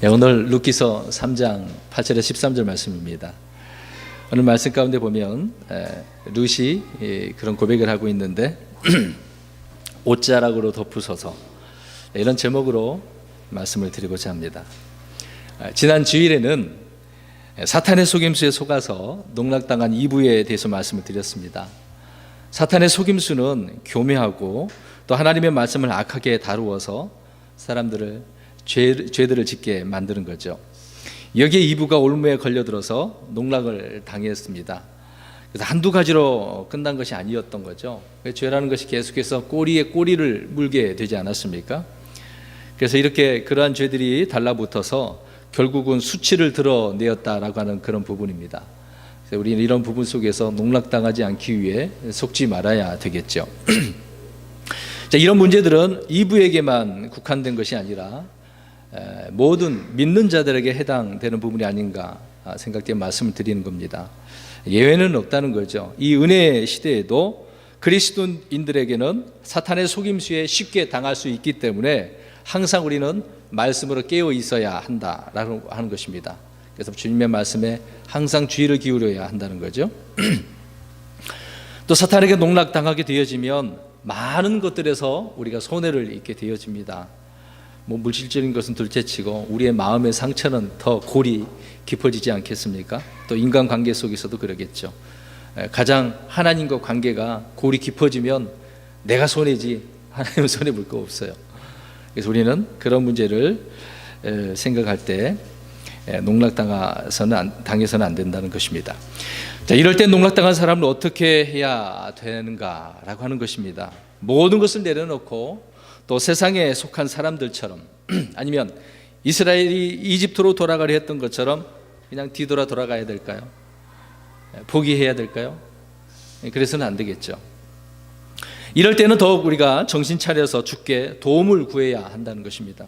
오늘 룻기서 3장 8절에 13절 말씀입니다. 오늘 말씀 가운데 보면 룻이 그런 고백을 하고 있는데 옷자락으로 덮으소서, 이런 제목으로 말씀을 드리고자 합니다. 지난 주일에는 사탄의 속임수에 속아서 농락당한 이브에 대해서 말씀을 드렸습니다. 사탄의 속임수는 교묘하고 또 하나님의 말씀을 악하게 다루어서 사람들을 죄들을 짓게 만드는 거죠. 여기에 이브가 올무에 걸려들어서 농락을 당했습니다. 그래서 한두 가지로 끝난 것이 아니었던 거죠. 죄라는 것이 계속해서 꼬리에 꼬리를 물게 되지 않았습니까? 그래서 이렇게 그러한 죄들이 달라붙어서 결국은 수치를 드러내었다라고 하는 그런 부분입니다. 그래서 우리는 이런 부분 속에서 농락당하지 않기 위해 속지 말아야 되겠죠. 자, 이런 문제들은 이브에게만 국한된 것이 아니라 모든 믿는 자들에게 해당되는 부분이 아닌가 생각되어 말씀을 드리는 겁니다. 예외는 없다는 거죠. 이 은혜의 시대에도 그리스도인들에게는 사탄의 속임수에 쉽게 당할 수 있기 때문에 항상 우리는 말씀으로 깨어 있어야 한다라고 하는 것입니다. 그래서 주님의 말씀에 항상 주의를 기울여야 한다는 거죠. 또 사탄에게 농락당하게 되어지면 많은 것들에서 우리가 손해를 입게 되어집니다. 물질적인 것은 둘째치고 우리의 마음의 상처는 더 골이 깊어지지 않겠습니까? 또 인간관계 속에서도 그러겠죠. 가장 하나님과 관계가 골이 깊어지면 내가 손해지 하나님은 손해 볼 거 없어요. 그래서 우리는 그런 문제를 생각할 때 농락당해서는 안 된다는 것입니다. 자, 이럴 때 농락당한 사람은 어떻게 해야 되는가라고 하는 것입니다. 모든 것을 내려놓고 또 세상에 속한 사람들처럼 아니면 이스라엘이 이집트로 돌아가려 했던 것처럼 그냥 돌아가야 될까요? 포기해야 될까요? 그래서는 안 되겠죠. 이럴 때는 더욱 우리가 정신 차려서 주께 도움을 구해야 한다는 것입니다.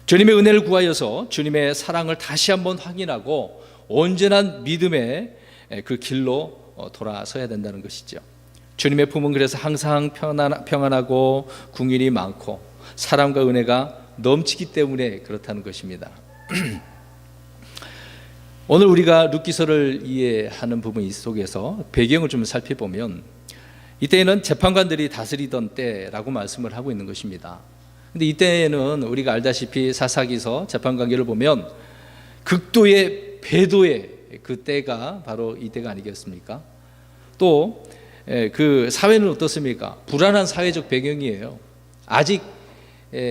주님의 은혜를 구하여서 주님의 사랑을 다시 한번 확인하고 온전한 믿음의 그 길로 돌아서야 된다는 것이죠. 주님의 품은 그래서 항상 평안하고 궁일이 많고 사랑과 은혜가 넘치기 때문에 그렇다는 것입니다. 오늘 우리가 룻기서를 이해하는 부분 속에서 배경을 좀 살펴보면 이때에는 재판관들이 다스리던 때라고 말씀을 하고 있는 것입니다. 근데 이때에는 우리가 알다시피 사사기서 재판관계를 보면 극도의 배도의 그 때가 바로 이 때가 아니겠습니까? 또 그 사회는 어떻습니까? 불안한 사회적 배경이에요. 아직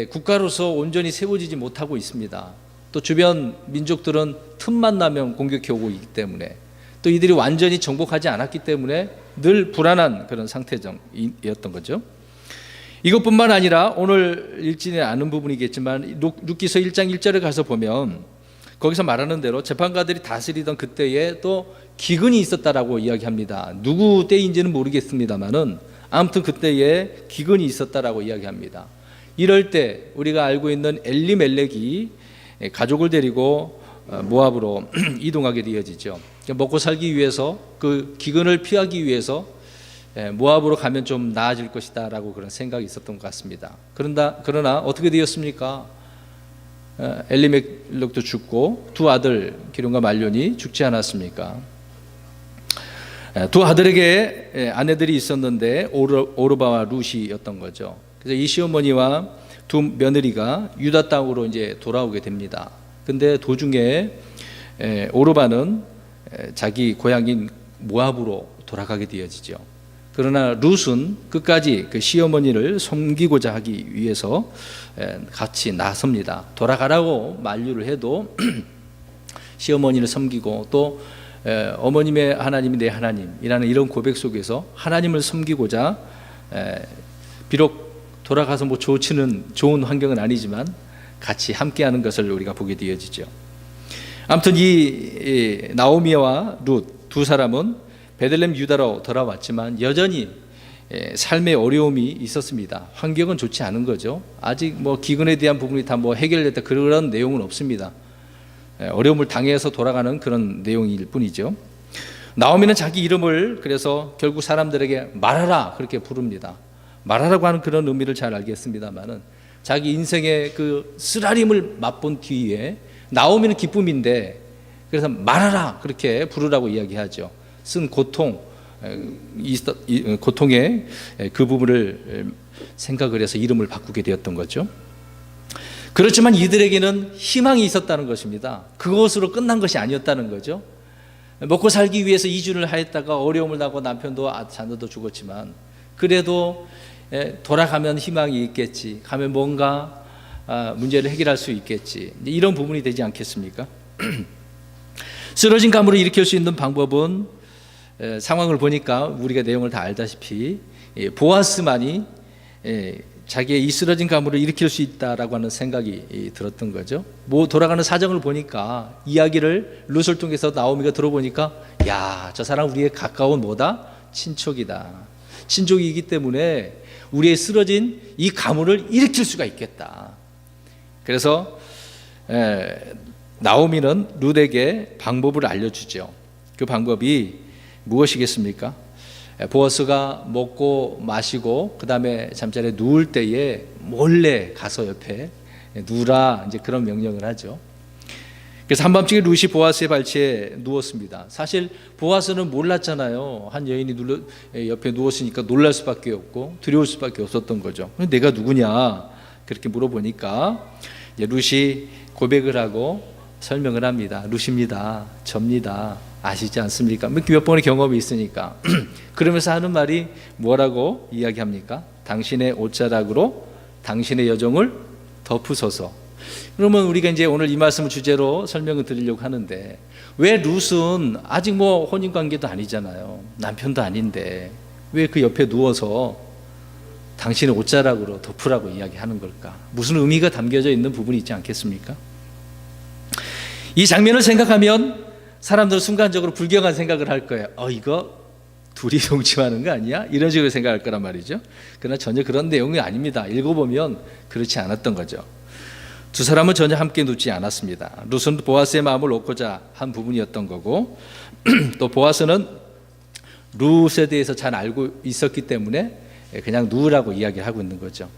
국가로서 온전히 세워지지 못하고 있습니다. 또 주변 민족들은 틈만 나면 공격해 오고 있기 때문에 또 이들이 완전히 정복하지 않았기 때문에 늘 불안한 그런 상태였던 거죠. 이것뿐만 아니라 오늘 읽지는 않은 부분이겠지만 룻기서 1장 1절에 가서 보면 거기서 말하는 대로 재판관들이 다스리던 그때에 또 기근이 있었다라고 이야기합니다. 누구 때인지는 모르겠습니다만은 아무튼 그때에 기근이 있었다라고 이야기합니다. 이럴 때 우리가 알고 있는 엘리멜렉이 가족을 데리고 모압으로 이동하게 되어지죠. 먹고 살기 위해서 그 기근을 피하기 위해서 모압으로 가면 좀 나아질 것이다라고 그런 생각이 있었던 것 같습니다. 그러나 어떻게 되었습니까? 엘리멜렉도 죽고 두 아들 기론과 말론이 죽지 않았습니까? 두 아들에게 아내들이 있었는데 오르바와 룻이었던 거죠. 그래서 이 시어머니와 두 며느리가 유다 땅으로 이제 돌아오게 됩니다. 근데 도중에 오르바는 자기 고향인 모압으로 돌아가게 되어지죠. 그러나 룻은 끝까지 그 시어머니를 섬기고자 하기 위해서 같이 나섭니다. 돌아가라고 만류를 해도 시어머니를 섬기고 또 어머님의 하나님이 내 하나님이라는 이런 고백 속에서 하나님을 섬기고자 비록 돌아가서 좋은 환경은 아니지만 같이 함께하는 것을 우리가 보게 되어지죠. 아무튼 이 나오미와 룻 두 사람은 베들레헴 유다로 돌아왔지만 여전히 삶의 어려움이 있었습니다. 환경은 좋지 않은 거죠. 아직 기근에 대한 부분이 다 해결됐다 그런 내용은 없습니다. 어려움을 당해서 돌아가는 그런 내용일 뿐이죠. 나오미는 자기 이름을 그래서 결국 사람들에게 말하라 그렇게 부릅니다. 말하라고 하는 그런 의미를 잘 알겠습니다만은 자기 인생의 그 쓰라림을 맛본 뒤에 나오미는 기쁨인데 그래서 말하라 그렇게 부르라고 이야기하죠. 쓴 고통, 고통의 그 부분을 생각을 해서 이름을 바꾸게 되었던 거죠. 그렇지만 이들에게는 희망이 있었다는 것입니다. 그것으로 끝난 것이 아니었다는 거죠. 먹고 살기 위해서 이주를 하였다가 어려움을 당하고 남편도 자녀도 죽었지만 그래도 돌아가면 희망이 있겠지, 가면 뭔가 문제를 해결할 수 있겠지, 이런 부분이 되지 않겠습니까? 쓰러진 가물을 일으킬 수 있는 방법은 상황을 보니까 우리가 내용을 다 알다시피 보아스만이 자기의 이 쓰러진 가물을 일으킬 수 있다라고 하는 생각이 들었던 거죠. 돌아가는 사정을 보니까 이야기를 룻을 통해서 나오미가 들어보니까 야, 저 사람 우리의 가까운 뭐다? 친척이다. 친족이기 때문에 우리의 쓰러진 이 가물을 일으킬 수가 있겠다. 그래서 나오미는 룻에게 방법을 알려주죠. 그 방법이 무엇이겠습니까? 보아스가 먹고 마시고 그 다음에 잠자리에 누울 때에 몰래 가서 옆에 누라, 이제 그런 명령을 하죠. 그래서 한밤중에 룻이 보아스의 발치에 누웠습니다. 사실 보아스는 몰랐잖아요. 한 여인이 옆에 누웠으니까 놀랄 수밖에 없고 두려울 수밖에 없었던 거죠. 내가 누구냐 그렇게 물어보니까 이제 룻이 고백을 하고 설명을 합니다. 룻입니다. 접니다. 아시지 않습니까? 몇 번의 경험이 있으니까. 그러면서 하는 말이 뭐라고 이야기합니까? 당신의 옷자락으로 당신의 여종을 덮으소서. 그러면 우리가 이제 오늘 이 말씀을 주제로 설명을 드리려고 하는데, 왜 룻은 아직 혼인관계도 아니잖아요. 남편도 아닌데 왜 그 옆에 누워서 당신의 옷자락으로 덮으라고 이야기하는 걸까? 무슨 의미가 담겨져 있는 부분이 있지 않겠습니까? 이 장면을 생각하면 사람들은 순간적으로 불경한 생각을 할 거예요. 이거 둘이 동침하는 거 아니야? 이런 식으로 생각할 거란 말이죠. 그러나 전혀 그런 내용이 아닙니다. 읽어보면 그렇지 않았던 거죠. 두 사람은 전혀 함께 눕지 않았습니다. 룻은 보아스의 마음을 얻고자 한 부분이었던 거고, 또 보아스는 룻에 대해서 잘 알고 있었기 때문에 그냥 누우라고 이야기하고 있는 거죠.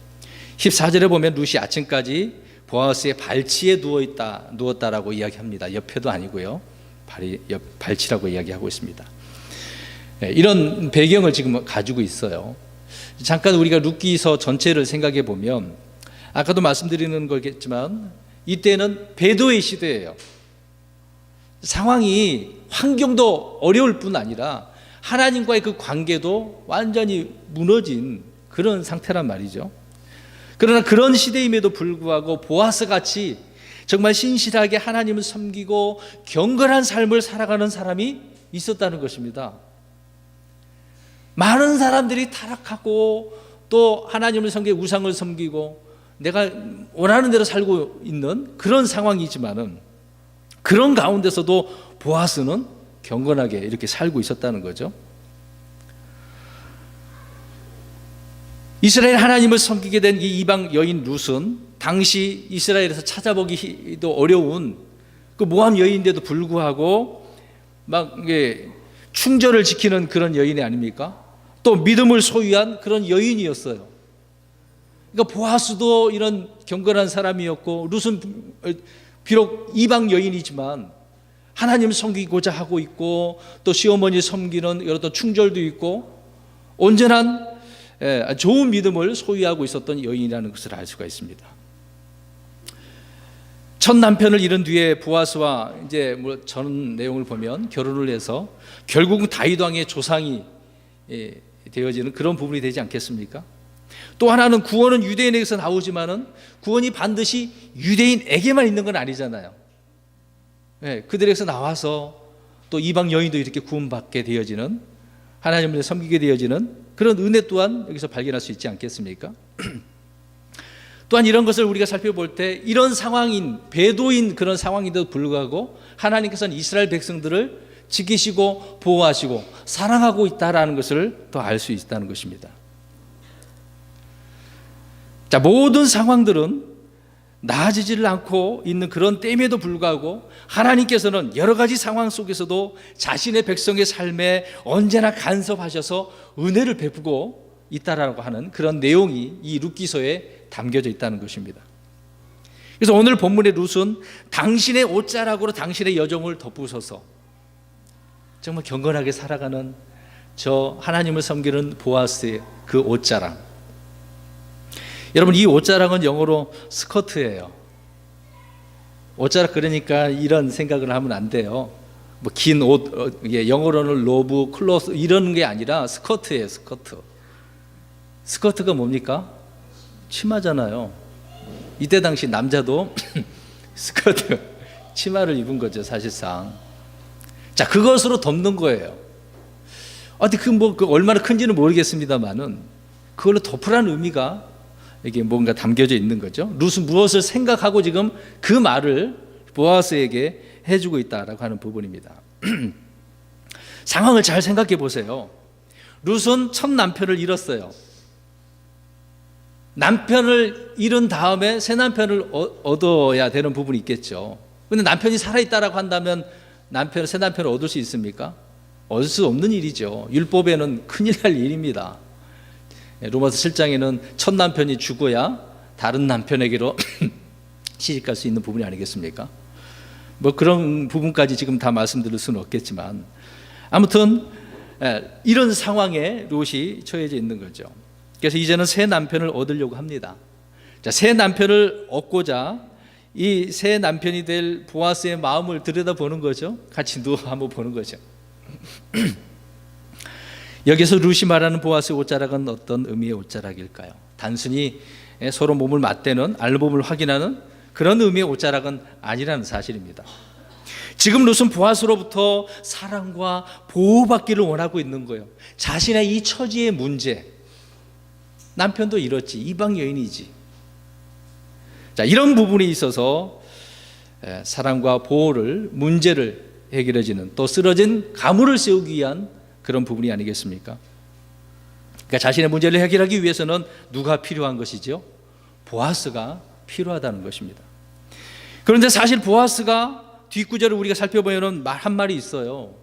14절에 보면 룻이 아침까지 보아스의 발치에 누웠다라고 이야기합니다. 옆에도 아니고요. 발치라고 이야기하고 있습니다. 이런 배경을 지금 가지고 있어요. 잠깐 우리가 룻기서 전체를 생각해 보면, 아까도 말씀드리는 거겠지만 이때는 배도의 시대예요. 상황이, 환경도 어려울 뿐 아니라 하나님과의 그 관계도 완전히 무너진 그런 상태란 말이죠. 그러나 그런 시대임에도 불구하고 보아스같이 정말 신실하게 하나님을 섬기고 경건한 삶을 살아가는 사람이 있었다는 것입니다. 많은 사람들이 타락하고 또 하나님을 섬기고 우상을 섬기고 내가 원하는 대로 살고 있는 그런 상황이지만은, 그런 가운데서도 보아스는 경건하게 이렇게 살고 있었다는 거죠. 이스라엘 하나님을 섬기게 된 이 이방 여인 룻은 당시 이스라엘에서 찾아보기도 어려운 그 모함 여인인데도 불구하고 막 충절을 지키는 그런 여인이 아닙니까? 또 믿음을 소유한 그런 여인이었어요. 그러니까 보아스도 이런 경건한 사람이었고, 룻은 비록 이방 여인이지만 하나님을 섬기고자 하고 있고, 또 시어머니 섬기는 여러 또 충절도 있고 온전한 좋은 믿음을 소유하고 있었던 여인이라는 것을 알 수가 있습니다. 첫 남편을 잃은 뒤에 보아스와 이제 전 내용을 보면 결혼을 해서 결국은 다윗 왕의 조상이 되어지는 그런 부분이 되지 않겠습니까? 또 하나는 구원은 유대인에게서 나오지만은 구원이 반드시 유대인에게만 있는 건 아니잖아요. 그들에게서 나와서 또 이방 여인도 이렇게 구원받게 되어지는, 하나님을 섬기게 되어지는 그런 은혜 또한 여기서 발견할 수 있지 않겠습니까? 또한 이런 것을 우리가 살펴볼 때 이런 상황인, 배도인 그런 상황인데도 불구하고 하나님께서는 이스라엘 백성들을 지키시고 보호하시고 사랑하고 있다라는 것을 또 알 수 있다는 것입니다. 자, 모든 상황들은 나아지지를 않고 있는 그런 때임에도 불구하고 하나님께서는 여러 가지 상황 속에서도 자신의 백성의 삶에 언제나 간섭하셔서 은혜를 베푸고 있다라고 하는 그런 내용이 이 룻기서에 담겨져 있다는 것입니다. 그래서 오늘 본문의 룻은 당신의 옷자락으로 당신의 여정을 덮으셔서 정말 경건하게 살아가는 저 하나님을 섬기는 보아스의 그 옷자락. 여러분, 이 옷자락은 영어로 스커트예요. 옷자락, 그러니까 이런 생각을 하면 안 돼요. 뭐 긴 옷, 영어로는 로브, 클로스 이런 게 아니라 스커트예요. 스커트. 스커트가 뭡니까? 치마잖아요. 이때 당시 남자도 스커트, 치마를 입은 거죠, 사실상. 자, 그것으로 덮는 거예요. 그 얼마나 큰지는 모르겠습니다만은 그걸로 덮으라는 의미가 이게 뭔가 담겨져 있는 거죠. 룻은 무엇을 생각하고 지금 그 말을 보아스에게 해주고 있다라고 하는 부분입니다. 상황을 잘 생각해 보세요. 룻은 첫 남편을 잃었어요. 남편을 잃은 다음에 새 남편을 얻어야 되는 부분이 있겠죠. 그런데 남편이 살아있다라고 한다면 새 남편을 얻을 수 있습니까? 얻을 수 없는 일이죠. 율법에는 큰일 날 일입니다. 로마서 7장에는 첫 남편이 죽어야 다른 남편에게로 시집갈 수 있는 부분이 아니겠습니까? 뭐 그런 부분까지 지금 다 말씀드릴 수는 없겠지만, 아무튼 이런 상황에 롯이 처해져 있는 거죠. 그래서 이제는 새 남편을 얻으려고 합니다. 자, 새 남편을 얻고자 이 새 남편이 될 보아스의 마음을 들여다보는 거죠. 같이 누워 한번 보는 거죠. 여기서 룻이 말하는 보아스의 옷자락은 어떤 의미의 옷자락일까요? 단순히 서로 몸을 맞대는, 알몸을 확인하는 그런 의미의 옷자락은 아니라는 사실입니다. 지금 룻은 보아스로부터 사랑과 보호받기를 원하고 있는 거예요. 자신의 이 처지의 문제, 남편도 이렇지, 이방 여인이지. 자, 이런 부분이 있어서 사랑과 보호를, 문제를 해결해지는, 또 쓰러진 가문을 세우기 위한 그런 부분이 아니겠습니까? 그러니까 자신의 문제를 해결하기 위해서는 누가 필요한 것이죠? 보아스가 필요하다는 것입니다. 그런데 사실 보아스가 뒷구절을 우리가 살펴보면 한 말이 있어요.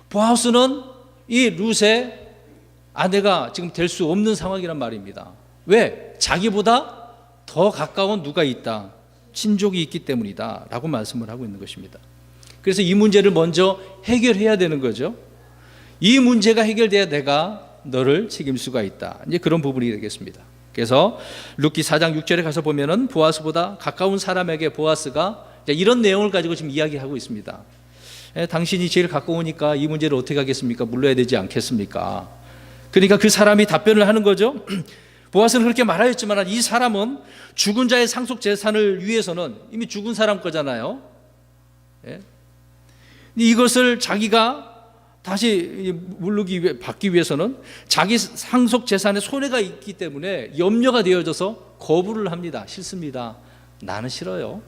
보아스는 이 룻의 아내가 지금 될 수 없는 상황이란 말입니다. 왜? 자기보다 더 가까운 누가 있다, 친족이 있기 때문이다 라고 말씀을 하고 있는 것입니다. 그래서 이 문제를 먼저 해결해야 되는 거죠. 이 문제가 해결돼야 내가 너를 책임질 수가 있다, 이제 그런 부분이 되겠습니다. 그래서 룻기 4장 6절에 가서 보면은 보아스보다 가까운 사람에게 보아스가 이런 내용을 가지고 지금 이야기하고 있습니다. 당신이 제일 가까우니까 이 문제를 어떻게 하겠습니까? 물러야 되지 않겠습니까? 그러니까 그 사람이 답변을 하는 거죠. 보아스는 그렇게 말하였지만 이 사람은 죽은 자의 상속 재산을 위해서는 이미 죽은 사람 거잖아요. 이것을 자기가 다시 받기 위해서는 자기 상속 재산에 손해가 있기 때문에 염려가 되어져서 거부를 합니다. 싫습니다. 나는 싫어요.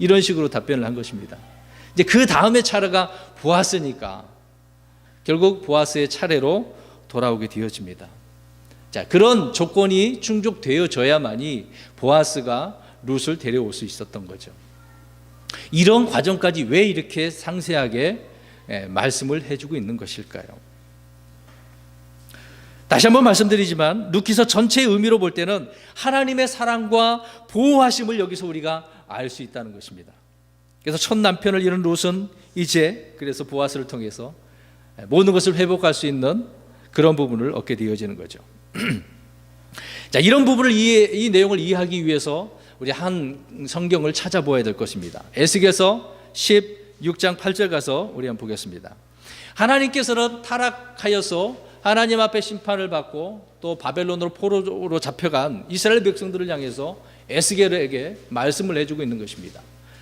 이런 식으로 답변을 한 것입니다. 이제 그 다음에 차례가 보아스니까 결국 보아스의 차례로 돌아오게 되어집니다. 자, 그런 조건이 충족되어져야만이 보아스가 룻을 데려올 수 있었던 거죠. 이런 과정까지 왜 이렇게 상세하게 말씀을 해주고 있는 것일까요? 다시 한번 말씀드리지만 룻기서 전체의 의미로 볼 때는 하나님의 사랑과 보호하심을 여기서 우리가 알 수 있다는 것입니다. 그래서 첫 남편을 잃은 룻은 이제 그래서 보아스를 통해서 모든 것을 회복할 수 있는 그런 부분을 얻게 되어지는 거죠. 자, 이런 부분을 이 내용을 이해하기 위해서 우리 한 성경을 찾아보아야 될 것입니다. 에스겔서 16장 8절 가서 우리 한번 보겠습니다. 하나님께서는 타락하여서 하나님 앞에 심판을 받고 또 바벨론으로 포로로 잡혀간 이스라엘 백성들을 향해서 에스겔에게 말씀을 해주고 있는 것입니다.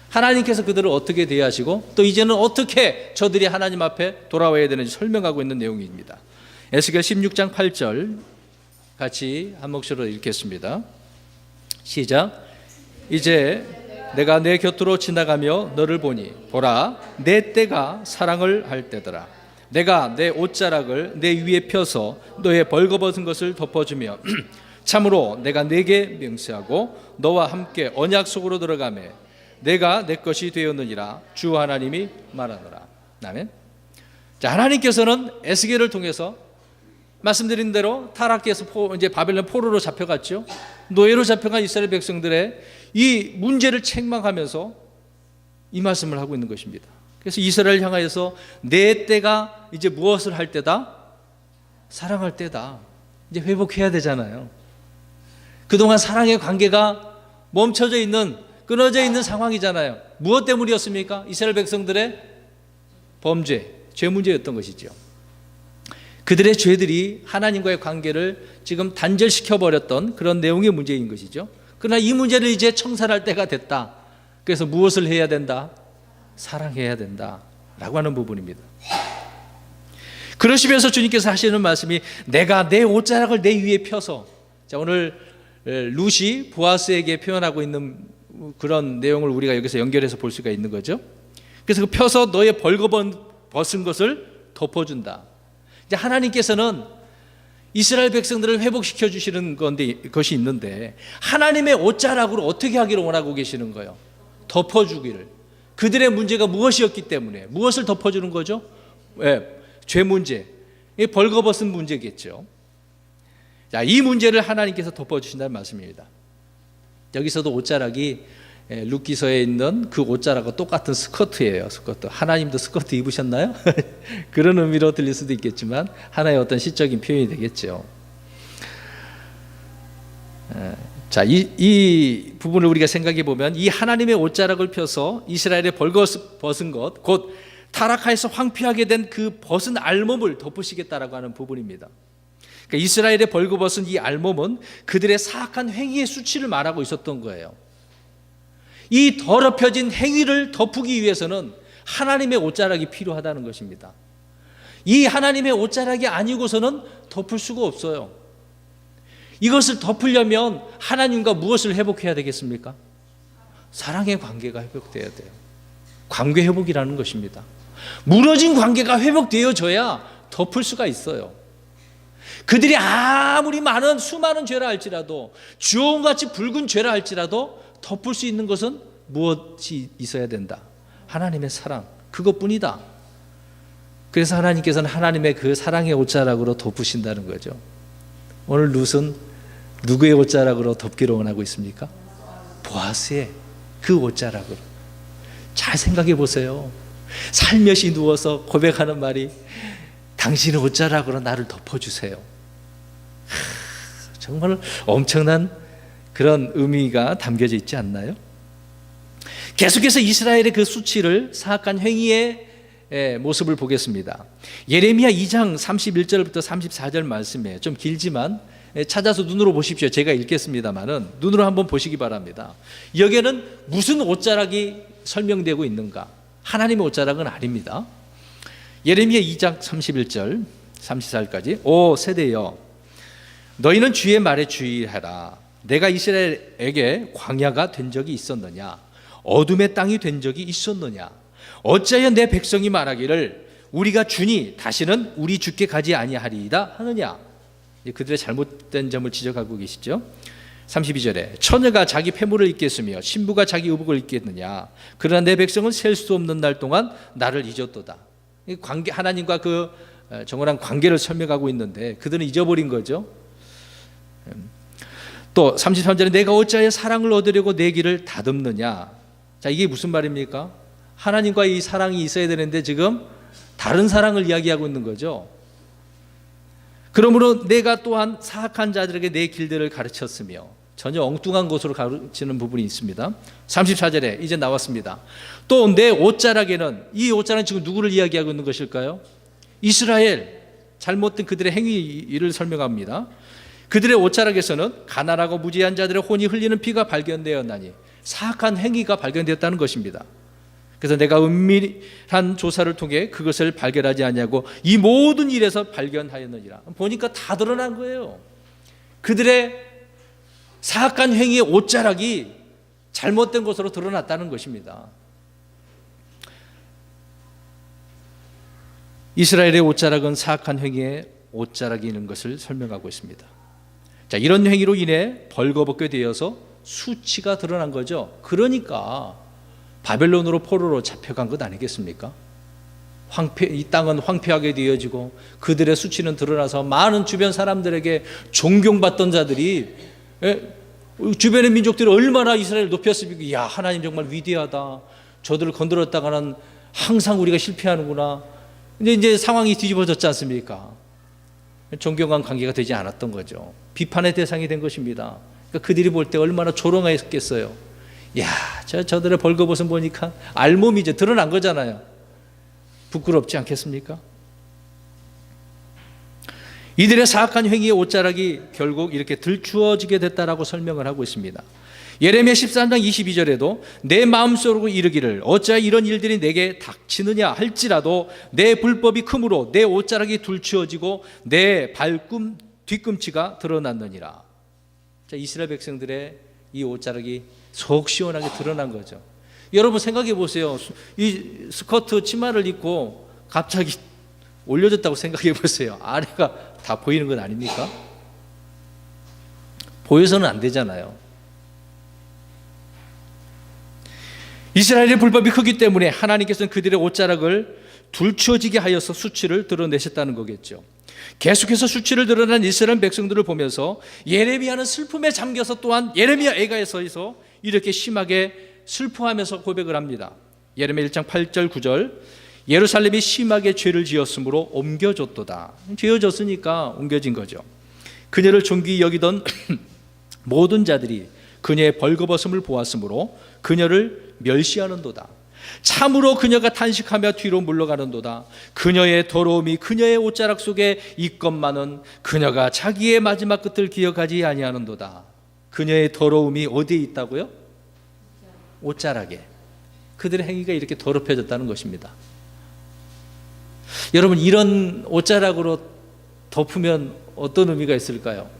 하나님께서 그들을 어떻게 대하시고 또 이제는 어떻게 저들이 하나님 앞에 돌아와야 되는지 설명하고 있는 내용입니다. 에스겔 16장 8절 같이 한 목소리로 읽겠습니다. 시작. 이제 내가 내 곁으로 지나가며 너를 보니 보라, 내 때가 사랑을 할 때더라. 내가 내 옷자락을 내 위에 펴서 너의 벌거벗은 것을 덮어주며 참으로 내가 내게 명세하고 너와 함께 언약 속으로 들어가매 내가 내 것이 되었느니라 주 하나님이 말하노라. 아멘. 자, 하나님께서는 에스겔을 통해서 말씀드린 대로 타락해서 이제 바벨론 포로로 잡혀갔죠. 노예로 잡혀간 이스라엘 백성들의 이 문제를 책망하면서 이 말씀을 하고 있는 것입니다. 그래서 이스라엘 향하여서 내 때가 이제 무엇을 할 때다? 사랑할 때다. 이제 회복해야 되잖아요. 그동안 사랑의 관계가 멈춰져 있는, 끊어져 있는 상황이잖아요. 무엇 때문이었습니까? 이스라엘 백성들의 범죄, 죄 문제였던 것이죠. 그들의 죄들이 하나님과의 관계를 지금 단절시켜버렸던 그런 내용의 문제인 것이죠. 그러나 이 문제를 이제 청산할 때가 됐다. 그래서 무엇을 해야 된다? 사랑해야 된다 라고 하는 부분입니다. 그러시면서 주님께서 하시는 말씀이 내가 내 옷자락을 내 위에 펴서, 자, 오늘 룻이 보아스에게 표현하고 있는 그런 내용을 우리가 여기서 연결해서 볼 수가 있는 거죠. 그래서 그 펴서 너의 벌거벗은 것을 덮어준다. 이제 하나님께서는 이스라엘 백성들을 회복시켜 주시는 것이 있는데 하나님의 옷자락으로 어떻게 하기를 원하고 계시는 거예요? 덮어주기를. 그들의 문제가 무엇이었기 때문에 무엇을 덮어주는 거죠? 죄 문제, 벌거벗은 문제겠죠. 자, 이 문제를 하나님께서 덮어주신다는 말씀입니다. 여기서도 옷자락이 룻기서에 있는 그 옷자락과 똑같은 스커트예요. 스커트. 하나님도 스커트 입으셨나요? 그런 의미로 들릴 수도 있겠지만 하나의 어떤 시적인 표현이 되겠죠. 자, 이 부분을 우리가 생각해 보면 이 하나님의 옷자락을 펴서 이스라엘의 벌거벗은 것, 곧 타락하여서 황폐하게 된 그 벗은 알몸을 덮으시겠다라고 하는 부분입니다. 그러니까 이스라엘의 벌거벗은 이 알몸은 그들의 사악한 행위의 수치를 말하고 있었던 거예요. 이 더럽혀진 행위를 덮기 위해서는 하나님의 옷자락이 필요하다는 것입니다. 이 하나님의 옷자락이 아니고서는 덮을 수가 없어요. 이것을 덮으려면 하나님과 무엇을 회복해야 되겠습니까? 사랑의 관계가 회복돼야 돼요. 관계 회복이라는 것입니다. 무너진 관계가 회복되어져야 덮을 수가 있어요. 그들이 아무리 많은 수많은 죄라 할지라도, 주홍같이 붉은 죄라 할지라도 덮을 수 있는 것은 무엇이 있어야 된다? 하나님의 사랑, 그것뿐이다. 그래서 하나님께서는 하나님의 그 사랑의 옷자락으로 덮으신다는 거죠. 오늘 룻은 누구의 옷자락으로 덮기를 원하고 있습니까? 보아스의 그 옷자락으로. 잘 생각해 보세요. 살며시 누워서 고백하는 말이 당신의 옷자락으로 나를 덮어주세요. 정말 엄청난 그런 의미가 담겨져 있지 않나요? 계속해서 이스라엘의 그 수치를, 사악한 행위의 모습을 보겠습니다. 예레미야 2장 31절부터 34절 말씀이에요. 좀 길지만 찾아서 눈으로 보십시오. 제가 읽겠습니다만은 눈으로 한번 보시기 바랍니다. 여기에는 무슨 옷자락이 설명되고 있는가? 하나님의 옷자락은 아닙니다. 예레미야 2장 31절 34절까지 오 세대여, 너희는 주의 말에 주의하라. 내가 이스라엘에게 광야가 된 적이 있었느냐? 어둠의 땅이 된 적이 있었느냐? 어찌하여 내 백성이 말하기를 우리가 주니 다시는 우리 주께 가지 아니하리이다 하느냐? 그들의 잘못된 점을 지적하고 계시죠. 32절에 처녀가 자기 패물을 입겠으며 신부가 자기 의복을 입겠느냐? 그러나 내 백성은 셀 수 없는 날 동안 나를 잊었도다. 관계, 하나님과 그 정확한 관계를 설명하고 있는데 그들은 잊어버린 거죠. 또 33절에 내가 어찌하여 사랑을 얻으려고 내 길을 다듬느냐? 자, 이게 무슨 말입니까? 하나님과 이 사랑이 있어야 되는데 지금 다른 사랑을 이야기하고 있는 거죠. 그러므로 내가 또한 사악한 자들에게 내 길들을 가르쳤으며, 전혀 엉뚱한 곳으로 가르치는 부분이 있습니다. 34절에 이제 나왔습니다. 또 내 옷자락에는, 이 옷자락은 지금 누구를 이야기하고 있는 것일까요? 이스라엘, 잘못된 그들의 행위를 설명합니다. 그들의 옷자락에서는 가난하고 무지한 자들의 혼이 흘리는 피가 발견되었나니, 사악한 행위가 발견되었다는 것입니다. 그래서 내가 은밀한 조사를 통해 그것을 발견하지 않냐고 이 모든 일에서 발견하였느니라. 보니까 다 드러난 거예요. 그들의 사악한 행위의 옷자락이 잘못된 것으로 드러났다는 것입니다. 이스라엘의 옷자락은 사악한 행위의 옷자락이 있는 것을 설명하고 있습니다. 자, 이런 행위로 인해 벌거벗게 되어서 수치가 드러난 거죠. 그러니까 바벨론으로 포로로 잡혀간 것 아니겠습니까? 이 땅은 황폐하게 되어지고 그들의 수치는 드러나서 많은 주변 사람들에게 존경받던 자들이, 주변의 민족들이 얼마나 이스라엘을 높였습니까? 야, 하나님 정말 위대하다. 저들을 건드렸다가는 항상 우리가 실패하는구나. 근데 이제 상황이 뒤집어졌지 않습니까? 존경한 관계가 되지 않았던 거죠. 비판의 대상이 된 것입니다. 그러니까 그들이 볼 때 얼마나 조롱했겠어요. 야, 저들의 벌거벗은 보니까 알몸이 이제 드러난 거잖아요. 부끄럽지 않겠습니까? 이들의 사악한 행위의 옷자락이 결국 이렇게 들추어지게 됐다라고 설명을 하고 있습니다. 예레미야 13장 22절에도 내 마음속으로 이르기를 어찌하여 이런 일들이 내게 닥치느냐 할지라도 내 불법이 크므로 내 옷자락이 둘추어지고 내 뒤꿈치가 드러났느니라. 자, 이스라엘 백성들의 이 옷자락이 속 시원하게 드러난 거죠. 여러분 생각해 보세요. 이 스커트 치마를 입고 갑자기 올려졌다고 생각해 보세요. 아래가 다 보이는 건 아닙니까? 보여서는 안 되잖아요. 이스라엘의 불법이 크기 때문에 하나님께서는 그들의 옷자락을 둘추어지게 하여서 수치를 드러내셨다는 거겠죠. 계속해서 수치를 드러낸 이스라엘 백성들을 보면서 예레미야는 슬픔에 잠겨서 또한 예레미야 애가에서 이렇게 심하게 슬퍼하면서 고백을 합니다. 예레미야 1장 8절 9절 예루살렘이 심하게 죄를 지었으므로 옮겨졌도다. 지어졌으니까 옮겨진 거죠. 그녀를 존귀히 여기던 모든 자들이 그녀의 벌거벗음을 보았으므로 그녀를 멸시하는도다. 참으로 그녀가 탄식하며 뒤로 물러가는도다. 그녀의 더러움이 그녀의 옷자락 속에 있건만은 그녀가 자기의 마지막 끝을 기억하지 아니하는도다. 그녀의 더러움이 어디에 있다고요? 옷자락에. 그들의 행위가 이렇게 더럽혀졌다는 것입니다. 여러분, 이런 옷자락으로 덮으면 어떤 의미가 있을까요?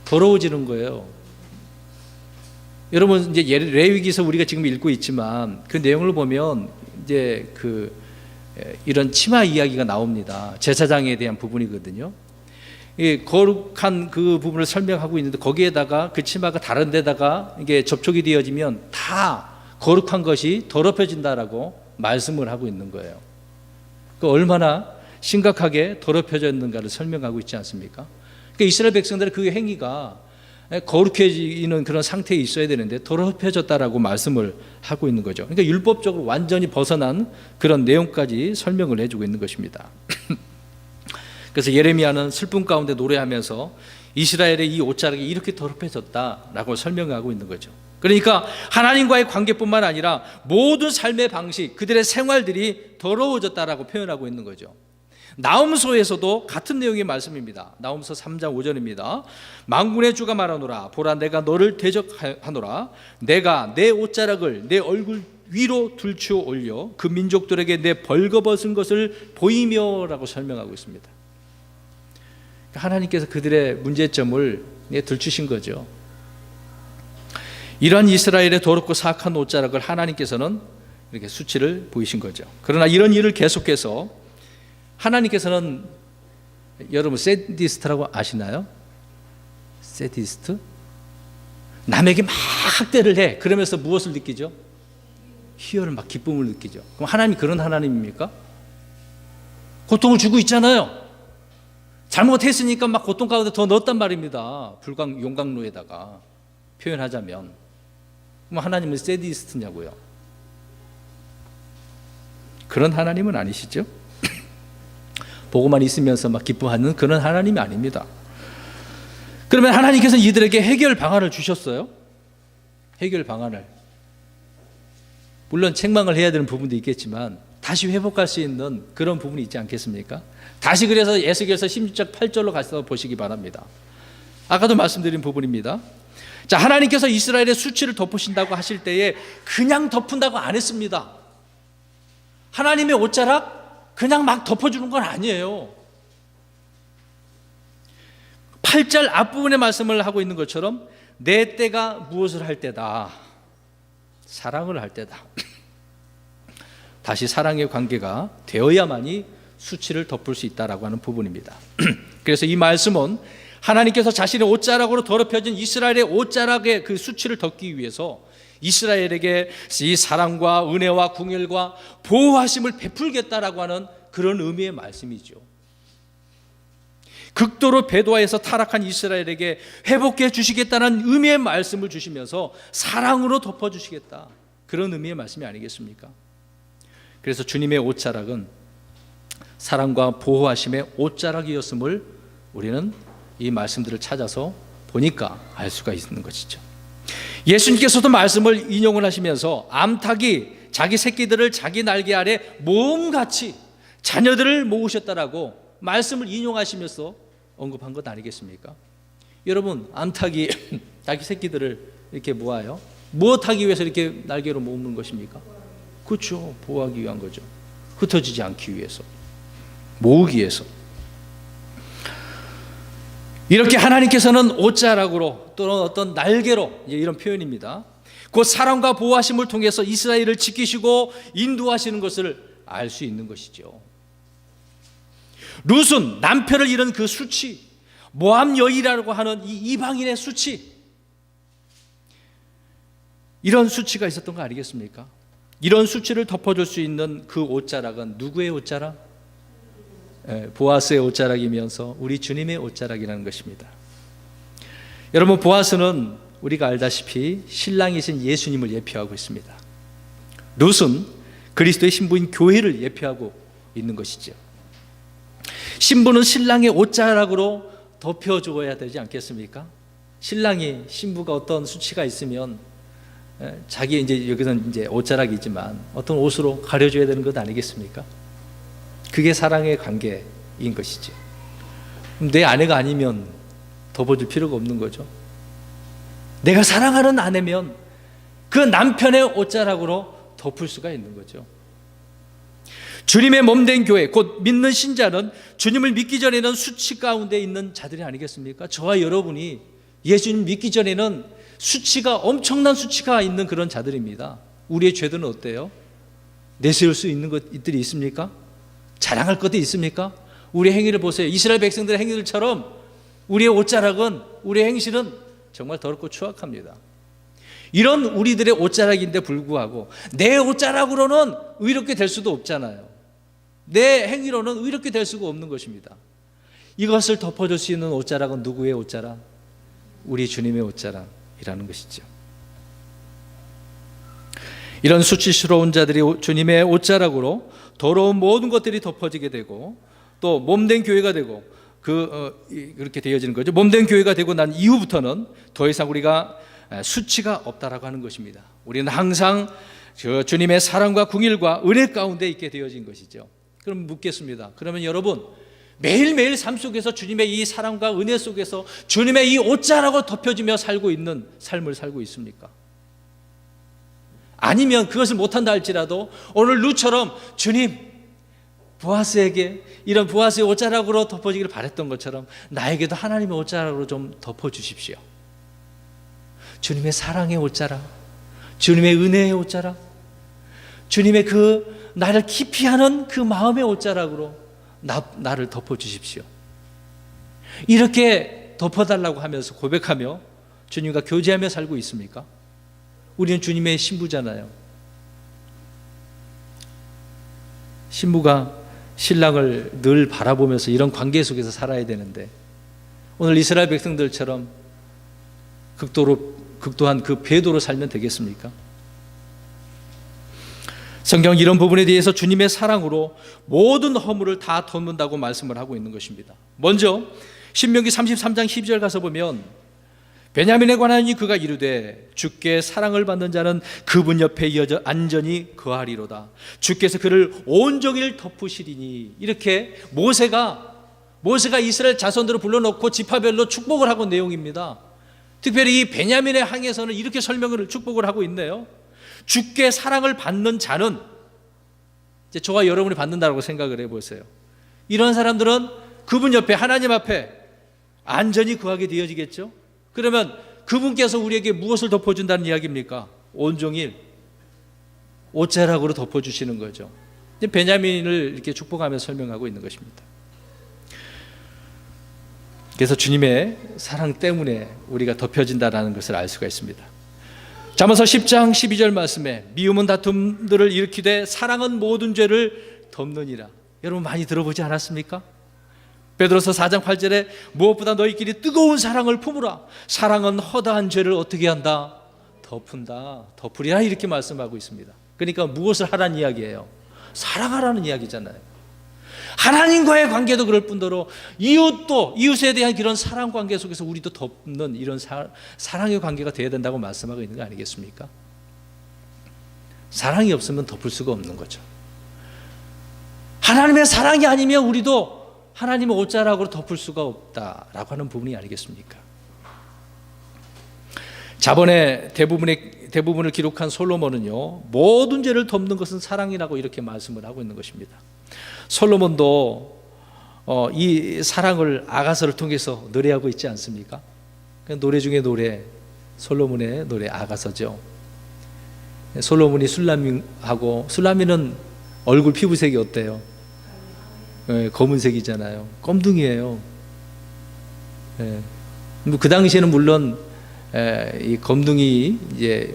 더러워지는 거예요. 여러분, 이제 레위기서 우리가 지금 읽고 있지만 그 내용을 보면 이제 이런 치마 이야기가 나옵니다. 제사장에 대한 부분이거든요. 이 거룩한 그 부분을 설명하고 있는데 거기에다가 그 치마가 다른 데다가 이게 접촉이 되어지면 다 거룩한 것이 더럽혀진다라고 말씀을 하고 있는 거예요. 그 얼마나 심각하게 더럽혀졌는가를 설명하고 있지 않습니까? 그러니까 이스라엘 백성들의 그 행위가 거룩해지는 그런 상태에 있어야 되는데 더럽혀졌다라고 말씀을 하고 있는 거죠. 그러니까 율법적으로 완전히 벗어난 그런 내용까지 설명을 해주고 있는 것입니다. 그래서 예레미야는 슬픔 가운데 노래하면서 이스라엘의 이 옷자락이 이렇게 더럽혀졌다라고 설명하고 있는 거죠. 그러니까 하나님과의 관계뿐만 아니라 모든 삶의 방식, 그들의 생활들이 더러워졌다라고 표현하고 있는 거죠. 나훔소에서도 같은 내용의 말씀입니다. 나훔소 3장 5절입니다. 만군의 주가 말하노라. 보라, 내가 너를 대적하노라. 내가 내 옷자락을 내 얼굴 위로 들추어 올려 그 민족들에게 내 벌거벗은 것을 보이며라고 설명하고 있습니다. 하나님께서 그들의 문제점을 들추신 거죠. 이러한 이스라엘의 더럽고 사악한 옷자락을 하나님께서는 이렇게 수치를 보이신 거죠. 그러나 이런 일을 계속해서 하나님께서는, 여러분 세디스트라고 아시나요? 세디스트? 남에게 막 학대를 해. 그러면서 무엇을 느끼죠? 희열을, 막 기쁨을 느끼죠. 그럼 하나님이 그런 하나님입니까? 고통을 주고 있잖아요. 잘못했으니까 막 고통 가운데 더 넣었단 말입니다. 용광로에다가 표현하자면. 그럼 하나님은 세디스트냐고요? 그런 하나님은 아니시죠? 보고만 있으면서 막 기뻐하는 그런 하나님이 아닙니다. 그러면 하나님께서는 이들에게 해결 방안을 주셨어요. 해결 방안을. 물론 책망을 해야 되는 부분도 있겠지만 다시 회복할 수 있는 그런 부분이 있지 않겠습니까? 다시 그래서 에스겔서 16장 8절로 가서 보시기 바랍니다. 아까도 말씀드린 부분입니다. 자, 하나님께서 이스라엘의 수치를 덮으신다고 하실 때에 그냥 덮은다고 안 했습니다. 하나님의 옷자락 그냥 막 덮어주는 건 아니에요. 8절 앞부분의 말씀을 하고 있는 것처럼 내 때가 무엇을 할 때다? 사랑을 할 때다. 다시 사랑의 관계가 되어야만이 수치를 덮을 수 있다라고 하는 부분입니다. 그래서 이 말씀은 하나님께서 자신의 옷자락으로 더럽혀진 이스라엘의 옷자락의 그 수치를 덮기 위해서 이스라엘에게 이 사랑과 은혜와 궁율과 보호하심을 베풀겠다라고 하는 그런 의미의 말씀이죠. 극도로 배도하여서 타락한 이스라엘에게 회복해 주시겠다는 의미의 말씀을 주시면서 사랑으로 덮어주시겠다, 그런 의미의 말씀이 아니겠습니까? 그래서 주님의 옷자락은 사랑과 보호하심의 옷자락이었음을 우리는 이 말씀들을 찾아서 보니까 알 수가 있는 것이죠. 예수님께서도 말씀을 인용을 하시면서 암탉이 자기 새끼들을 자기 날개 아래 모음같이 자녀들을 모으셨다라고 말씀을 인용하시면서 언급한 것 아니겠습니까? 여러분, 암탉이 자기 새끼들을 이렇게 모아요. 무엇하기 위해서 이렇게 날개로 모으는 것입니까? 그렇죠, 보호하기 위한 거죠. 흩어지지 않기 위해서, 모으기 위해서. 이렇게 하나님께서는 옷자락으로 또는 어떤 날개로, 이런 표현입니다, 그 사랑과 보호하심을 통해서 이스라엘을 지키시고 인도하시는 것을 알 수 있는 것이죠. 룻은 남편을 잃은 그 수치, 모함 여인이라고 하는 이 이방인의 수치, 이런 수치가 있었던 거 아니겠습니까? 이런 수치를 덮어줄 수 있는 그 옷자락은 누구의 옷자락? 보아스의 옷자락이면서 우리 주님의 옷자락이라는 것입니다. 여러분, 보아스는 우리가 알다시피 신랑이신 예수님을 예표하고 있습니다. 룻은 그리스도의 신부인 교회를 예표하고 있는 것이죠. 신부는 신랑의 옷자락으로 덮여줘야 되지 않겠습니까? 신랑이, 신부가 어떤 수치가 있으면 자기, 이제 여기서는 이제 옷자락이지만 어떤 옷으로 가려줘야 되는 것 아니겠습니까? 그게 사랑의 관계인 것이지. 내 아내가 아니면 덮어줄 필요가 없는 거죠. 내가 사랑하는 아내면 그 남편의 옷자락으로 덮을 수가 있는 거죠. 주님의 몸된 교회, 곧 믿는 신자는 주님을 믿기 전에는 수치 가운데 있는 자들이 아니겠습니까? 저와 여러분이 예수님 믿기 전에는 수치가, 엄청난 수치가 있는 그런 자들입니다. 우리의 죄들은 어때요? 내세울 수 있는 것들이 있습니까? 자랑할 것도 있습니까? 우리의 행위를 보세요. 이스라엘 백성들의 행위들처럼 우리의 옷자락은, 우리의 행실은 정말 더럽고 추악합니다. 이런 우리들의 옷자락인데 불구하고 내 옷자락으로는 의롭게 될 수도 없잖아요. 내 행위로는 의롭게 될 수가 없는 것입니다. 이것을 덮어줄 수 있는 옷자락은 누구의 옷자락? 우리 주님의 옷자락이라는 것이죠. 이런 수치스러운 자들이 주님의 옷자락으로 더러운 모든 것들이 덮어지게 되고 또 몸된 교회가 되고 그렇게 되어지는 거죠. 몸된 교회가 되고 난 이후부터는 더 이상 우리가 수치가 없다라고 하는 것입니다. 우리는 항상 주님의 사랑과 긍휼과 은혜 가운데 있게 되어진 것이죠. 그럼 묻겠습니다. 그러면 여러분, 매일매일 삶 속에서 주님의 이 사랑과 은혜 속에서 주님의 이 옷자락으로 덮여지며 살고 있는 삶을 살고 있습니까? 아니면 그것을 못한다 할지라도 오늘 룻처럼 주님, 보아스에게 이런 보아스의 옷자락으로 덮어지기를 바랬던 것처럼 나에게도 하나님의 옷자락으로 좀 덮어주십시오. 주님의 사랑의 옷자락, 주님의 은혜의 옷자락, 주님의 그 나를 깊이 하는 그 마음의 옷자락으로 나를 덮어주십시오. 이렇게 덮어달라고 하면서 고백하며 주님과 교제하며 살고 있습니까? 우리는 주님의 신부잖아요. 신부가 신랑을 늘 바라보면서 이런 관계 속에서 살아야 되는데 오늘 이스라엘 백성들처럼 극도한 그 배도로 살면 되겠습니까? 성경 이런 부분에 대해서 주님의 사랑으로 모든 허물을 다 덮는다고 말씀을 하고 있는 것입니다. 먼저 신명기 33장 12절 가서 보면 베냐민에 관하니 그가 이르되 주께 사랑을 받는 자는 그분 옆에 이어져 안전히 거하리로다. 주께서 그를 온종일 덮으시리니. 이렇게 모세가 이스라엘 자손들을 불러놓고 지파별로 축복을 하고 내용입니다. 특별히 이 베냐민의 항에서는 이렇게 설명을, 축복을 하고 있네요. 주께 사랑을 받는 자는, 이제 저와 여러분이 받는다고 생각을 해보세요. 이런 사람들은 그분 옆에, 하나님 앞에 안전히 거하게 되어지겠죠. 그러면 그분께서 우리에게 무엇을 덮어준다는 이야기입니까? 온종일 옷자락으로 덮어주시는 거죠. 베냐민을 이렇게 축복하면서 설명하고 있는 것입니다. 그래서 주님의 사랑 때문에 우리가 덮여진다는 것을 알 수가 있습니다. 잠언서 10장 12절 말씀에 미움은 다툼들을 일으키되 사랑은 모든 죄를 덮느니라. 여러분 많이 들어보지 않았습니까? 베드로서 4장 8절에 무엇보다 너희끼리 뜨거운 사랑을 품으라. 사랑은 허다한 죄를 어떻게 한다? 덮은다. 덮으리라 이렇게 말씀하고 있습니다. 그러니까 무엇을 하라는 이야기예요? 사랑하라는 이야기잖아요. 하나님과의 관계도 그럴 뿐더러 이웃에 대한 그런 사랑 관계 속에서 우리도 덮는 이런 사랑의 관계가 되어야 된다고 말씀하고 있는 거 아니겠습니까? 사랑이 없으면 덮을 수가 없는 거죠. 하나님의 사랑이 아니면 우리도 하나님의 옷자락으로 덮을 수가 없다라고 하는 부분이 아니겠습니까? 자본의 대부분을 기록한 솔로몬은요, 모든 죄를 덮는 것은 사랑이라고 이렇게 말씀을 하고 있는 것입니다. 솔로몬도 이 사랑을 아가서를 통해서 노래하고 있지 않습니까? 노래 중에 솔로몬의 노래 아가서죠. 솔로몬이 술람미하고, 술람미는 얼굴 피부색이 어때요? 검은색이잖아요. 껌둥이에요. 그 당시에는 물론 이 검둥이 이제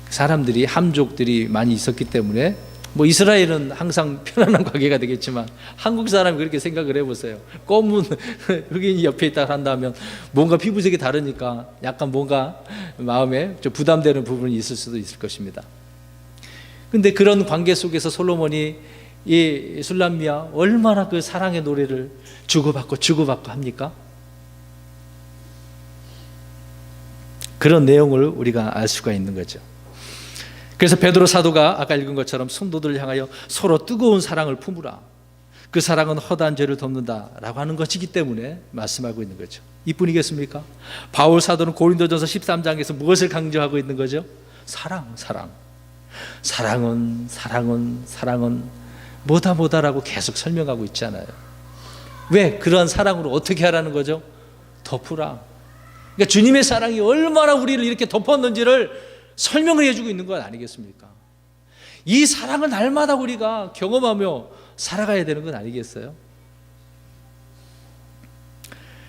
사람들이 함족들이 많이 있었기 때문에 뭐 이스라엘은 항상 편안한 관계가 되겠지만 한국 사람이 그렇게 생각을 해보세요. 검은 흑인이 옆에 있다 한다면 뭔가 피부색이 다르니까 약간 뭔가 마음에 좀 부담되는 부분이 있을 수도 있을 것입니다. 근데 그런 관계 속에서 솔로몬이 이 술람미와 얼마나 그 사랑의 노래를 주고받고 합니까? 그런 내용을 우리가 알 수가 있는 거죠. 그래서 베드로 사도가 아까 읽은 것처럼 성도들을 향하여 서로 뜨거운 사랑을 품으라. 그 사랑은 허다한 죄를 덮는다라고 하는 것이기 때문에 말씀하고 있는 거죠. 이뿐이겠습니까? 바울 사도는 고린도전서 13장에서 무엇을 강조하고 있는 거죠? 사랑은 뭐다라고 계속 설명하고 있잖아요. 왜? 그러한 사랑으로 어떻게 하라는 거죠? 덮으라. 그러니까 주님의 사랑이 얼마나 우리를 이렇게 덮었는지를 설명을 해주고 있는 것 아니겠습니까? 이 사랑을 날마다 우리가 경험하며 살아가야 되는 건 아니겠어요?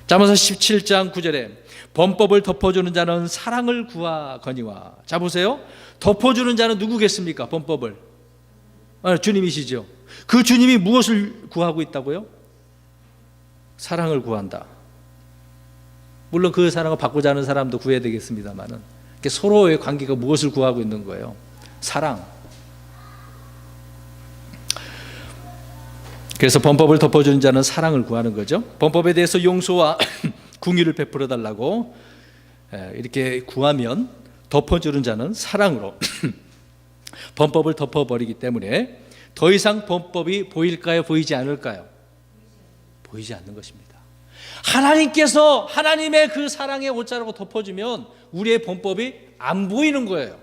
잠언서 17장 9절에 범법을 덮어주는 자는 사랑을 구하거니와. 자 보세요. 덮어주는 자는 누구겠습니까? 범법을 주님이시죠. 그 주님이 무엇을 구하고 있다고요? 사랑을 구한다. 물론 그 사랑을 받고자 하는 사람도 구해야 되겠습니다만은 서로의 관계가 무엇을 구하고 있는 거예요? 사랑. 그래서 범법을 덮어주는 자는 사랑을 구하는 거죠. 범법에 대해서 용서와 궁유를 베풀어 달라고 이렇게 구하면 덮어주는 자는 사랑으로 범법을 덮어버리기 때문에 더 이상 범법이 보일까요? 보이지 않을까요? 보이지 않는 것입니다. 하나님께서 하나님의 그 사랑의 옷자락으로 덮어주면 우리의 범법이 안 보이는 거예요.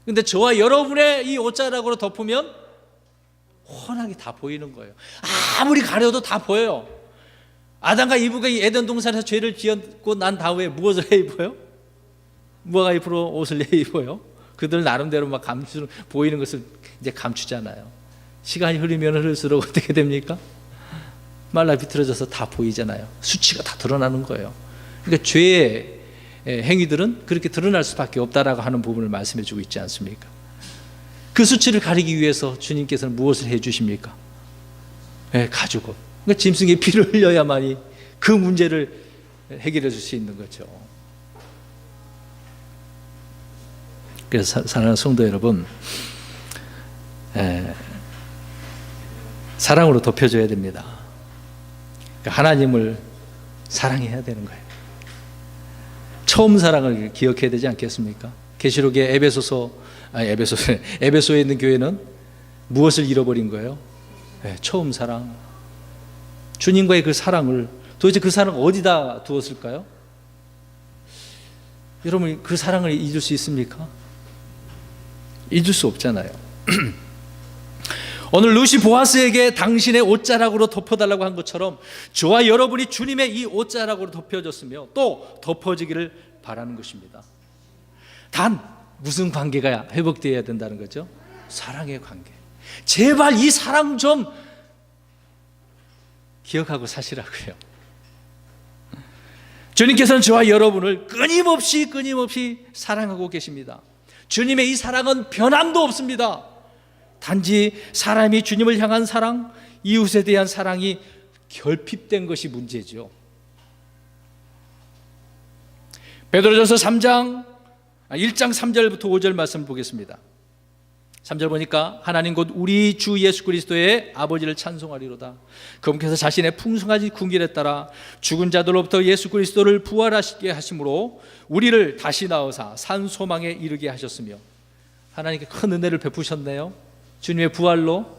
그런데 저와 여러분의 이 옷자락으로 덮으면 훤하게 다 보이는 거예요. 아무리 가려도 다 보여요. 아담과 이브가 이 에덴 동산에서 죄를 지었고 난 다음에 무엇을 해 입어요? 무화과 잎으로 옷을 해 입어요. 그들 나름대로 막 보이는 것을 이제 감추잖아요. 시간이 흐르면 흐를수록 어떻게 됩니까? 말라 비틀어져서 다 보이잖아요. 수치가 다 드러나는 거예요. 그러니까 죄의 행위들은 그렇게 드러날 수밖에 없다라고 하는 부분을 말씀해 주고 있지 않습니까? 그 수치를 가리기 위해서 주님께서는 무엇을 해 주십니까? 가죽옷. 그러니까 짐승의 피를 흘려야만이 그 문제를 해결해 줄 수 있는 거죠. 그래서 사랑하는 성도 여러분, 사랑으로 덮여줘야 됩니다. 하나님을 사랑해야 되는 거예요. 처음 사랑을 기억해야 되지 않겠습니까? 계시록의 에베소에 있는 교회는 무엇을 잃어버린 거예요? 처음 사랑. 주님과의 그 사랑을, 도대체 그 사랑을 어디다 두었을까요? 여러분 그 사랑을 잊을 수 있습니까? 잊을 수 없잖아요. 오늘 루시 보아스에게 당신의 옷자락으로 덮어달라고 한 것처럼 저와 여러분이 주님의 이 옷자락으로 덮여졌으며 또 덮어지기를 바라는 것입니다. 단 무슨 관계가 회복되어야 된다는 거죠? 사랑의 관계. 제발 이 사랑 좀 기억하고 사시라고요. 주님께서는 저와 여러분을 끊임없이 사랑하고 계십니다. 주님의 이 사랑은 변함도 없습니다. 단지 사람이 주님을 향한 사랑, 이웃에 대한 사랑이 결핍된 것이 문제죠. 베드로전서 1장 3절부터 5절 말씀 보겠습니다. 3절 보니까 하나님 곧 우리 주 예수 그리스도의 아버지를 찬송하리로다. 그분께서 자신의 풍성하신 궁길에 따라 죽은 자들로부터 예수 그리스도를 부활하시게 하심으로 우리를 다시 낳으사 산 소망에 이르게 하셨으며, 하나님께 큰 은혜를 베푸셨네요. 주님의 부활로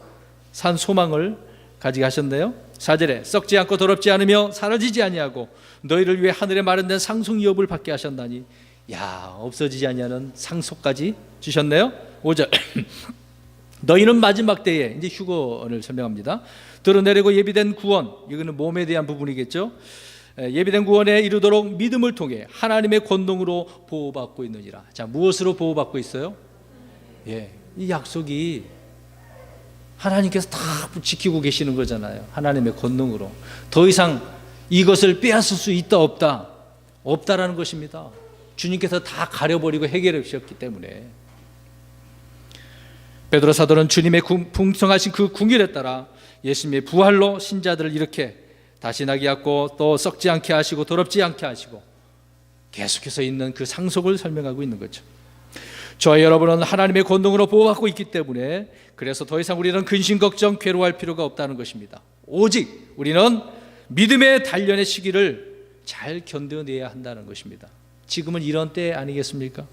산 소망을 가지게 하셨네요. 4절에 썩지 않고 더럽지 않으며 사라지지 아니하고 너희를 위해 하늘에 마련된 상속유업을 받게 하셨나니, 야, 없어지지 아니하는 상속까지 주셨네요. 5절 너희는 마지막 때에, 이제 휴거를 설명합니다. 드러내려고 예비된 구원, 이거는 몸에 대한 부분이겠죠. 예비된 구원에 이르도록 믿음을 통해 하나님의 권능으로 보호받고 있느니라. 자, 무엇으로 보호받고 있어요? 이 약속이 하나님께서 다 지키고 계시는 거잖아요. 하나님의 권능으로. 더 이상 이것을 빼앗을 수 있다 없다? 없다라는 것입니다. 주님께서 다 가려버리고 해결해 주셨기 때문에. 베드로 사도는 주님의 풍성하신 그 궁일에 따라 예수님의 부활로 신자들을 이렇게 다시 나게 하고 또 썩지 않게 하시고 더럽지 않게 하시고 계속해서 있는 그 상속을 설명하고 있는 거죠. 저와 여러분은 하나님의 권능으로 보호받고 있기 때문에, 그래서 더 이상 우리는 근심 걱정 괴로워할 필요가 없다는 것입니다. 오직 우리는 믿음의 단련의 시기를 잘 견뎌내야 한다는 것입니다. 지금은 이런 때 아니겠습니까?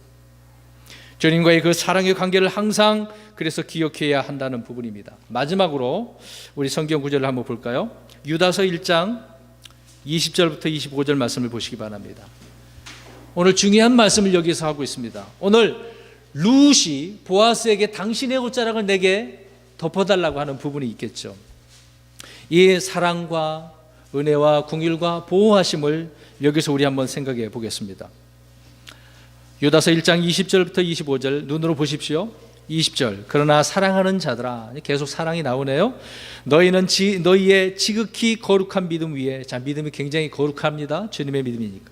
주님과의 그 사랑의 관계를 항상 그래서 기억해야 한다는 부분입니다. 마지막으로 우리 성경 구절을 한번 볼까요? 유다서 1장 20절부터 25절 말씀을 보시기 바랍니다. 오늘 중요한 말씀을 여기서 하고 있습니다. 오늘 룻이 보아스에게 당신의 옷자락을 내게 덮어달라고 하는 부분이 있겠죠. 이 사랑과 은혜와 긍휼과 보호하심을 여기서 우리 한번 생각해 보겠습니다. 유다서 1장 20절부터 25절 눈으로 보십시오. 20절 그러나 사랑하는 자들아, 계속 사랑이 나오네요. 너희는 너희의 지극히 거룩한 믿음 위에, 자, 믿음이 굉장히 거룩합니다. 주님의 믿음이니까.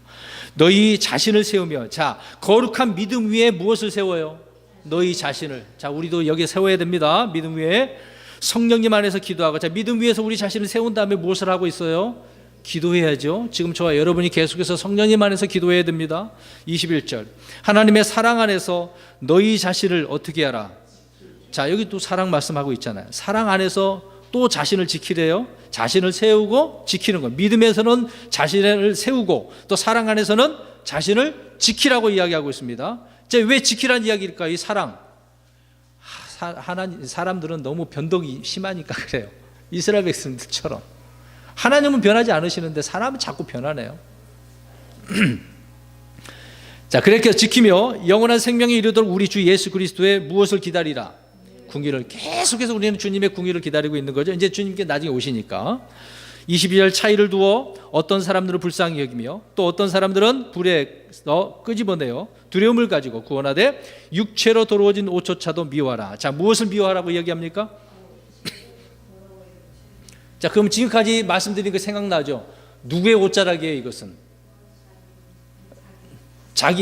너희 자신을 세우며, 자, 거룩한 믿음 위에 무엇을 세워요? 너희 자신을. 자, 우리도 여기에 세워야 됩니다. 믿음 위에 성령님 안에서 기도하고, 자, 믿음 위에서 우리 자신을 세운 다음에 무엇을 하고 있어요? 기도해야죠. 지금 저와 여러분이 계속해서 성령님 안에서 기도해야 됩니다. 21절 하나님의 사랑 안에서 너희 자신을 어떻게 하라. 자, 여기 또 사랑 말씀하고 있잖아요. 사랑 안에서 또 자신을 지키래요. 자신을 세우고 지키는 것. 믿음에서는 자신을 세우고, 또 사랑 안에서는 자신을 지키라고 이야기하고 있습니다. 자, 왜 지키라는 이야기일까? 이 사랑. 하나님, 사람들은 너무 변덕이 심하니까 그래요. 이스라엘 백성들처럼. 하나님은 변하지 않으시는데 사람은 자꾸 변하네요. 자, 그렇게 지키며 영원한 생명에 이르도록 우리 주 예수 그리스도의 무엇을 기다리라? 궁기를. 계속해서 우리는 주님의 궁기를 기다리고 있는 거죠. 이제 주님께 나중에 오시니까. 22절 차이를 두어 어떤 사람들은 불쌍히 여기며 또 어떤 사람들은 불에 끄집어내어 두려움을 가지고 구원하되 육체로 더러워진 옷조차도 미워하라. 자, 무엇을 미워하라고 이야기합니까? 자, 그럼 지금까지 말씀드린 거 생각나죠? 누구의 옷자락이에요, 이것은?